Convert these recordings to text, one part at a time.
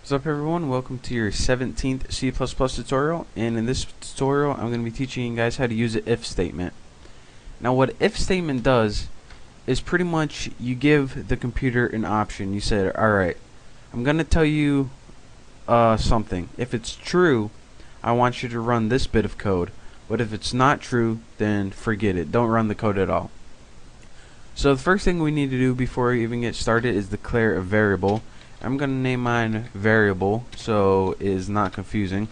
What's up everyone, welcome to your 17th C++ tutorial, and in this tutorial I'm going to be teaching you guys how to use an if statement. Now what if statement does is pretty much you give the computer an option. You said, alright, I'm going to tell you something. If it's true, I want you to run this bit of code, but if it's not true, then forget it. Don't run the code at all. So the first thing we need to do before we even get started is declare a variable. I'm going to name mine variable so it is not confusing,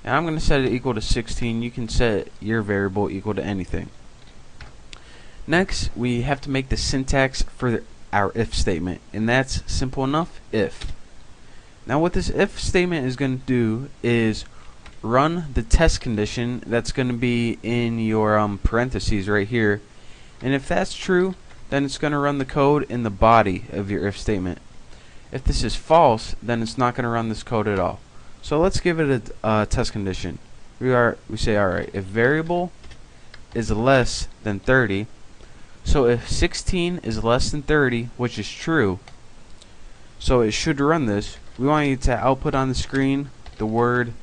and I'm going to set it equal to 16. You can set your variable equal to anything. Next, we have to make the syntax for our if statement, and that's simple enough, if. Now what this if statement is going to do is run the test condition that's going to be in your parentheses right here, and if that's true, then it's going to run the code in the body of your if statement. If this is false, then it's not going to run this code at all. So let's give it a test condition. We say, alright, if variable is less than 30, so if 16 is less than 30, which is true, so it should run this, we want you to output on the screen the word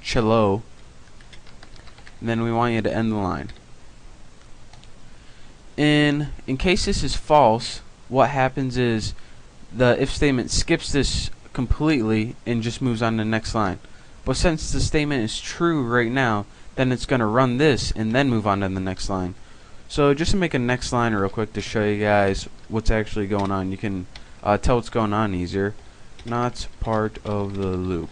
cello, and then we want you to end the line. In case this is false, what happens is the if statement skips this completely and just moves on to the next line. But since the statement is true right now, then it's going to run this and then move on to the next line. So just to make a next line real quick to show you guys what's actually going on, you can tell what's going on easier. Not part of the loop.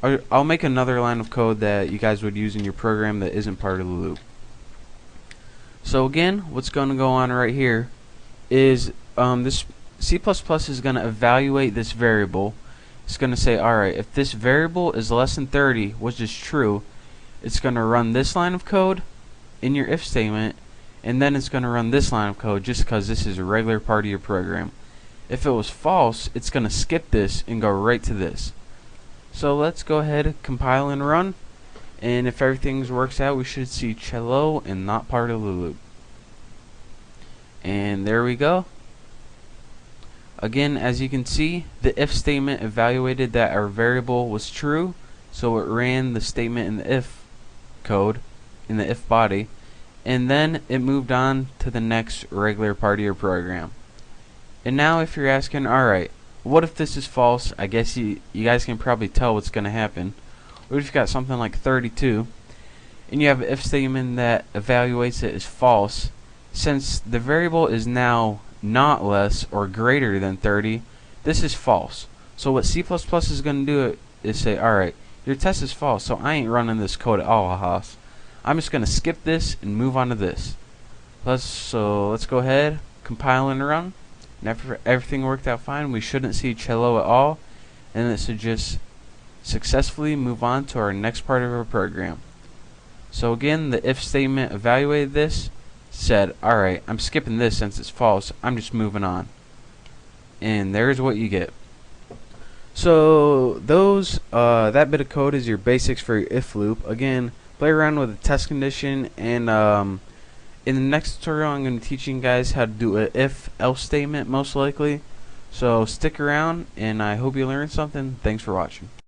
I'll make another line of code that you guys would use in your program that isn't part of the loop. So again, what's going to go on right here is this C++ is going to evaluate this variable. It's going to say, alright, if this variable is less than 30, which is true, it's going to run this line of code in your if statement, and then it's going to run this line of code just because this is a regular part of your program. If it was false, it's going to skip this and go right to this. So let's go ahead, compile and run, and if everything works out, we should see cello and not part of the loop. And there we go. Again, as you can see, the if statement evaluated that our variable was true, so it ran the statement in the if code, in the if body, and then it moved on to the next regular part of your program. And now if you're asking, alright, what if this is false? I guess you guys can probably tell what's going to happen. What if you've got something like 32, and you have an if statement that evaluates it as false? Since the variable is now not less or greater than 30, this is false. So what C++ is going to do is say, alright, your test is false, so I ain't running this code at all, Haas. I'm just going to skip this and move on to this. So let's go ahead, compile and run. And after everything worked out fine, we shouldn't see cello at all, and it should just successfully move on to our next part of our program. So again, the if statement evaluated this, said, alright, I'm skipping this since it's false, I'm just moving on. And there's what you get. So those that bit of code is your basics for your if loop. Again, play around with the test condition, and in the next tutorial I'm going to be teaching you guys how to do an if-else statement most likely. So stick around, and I hope you learned something. Thanks for watching.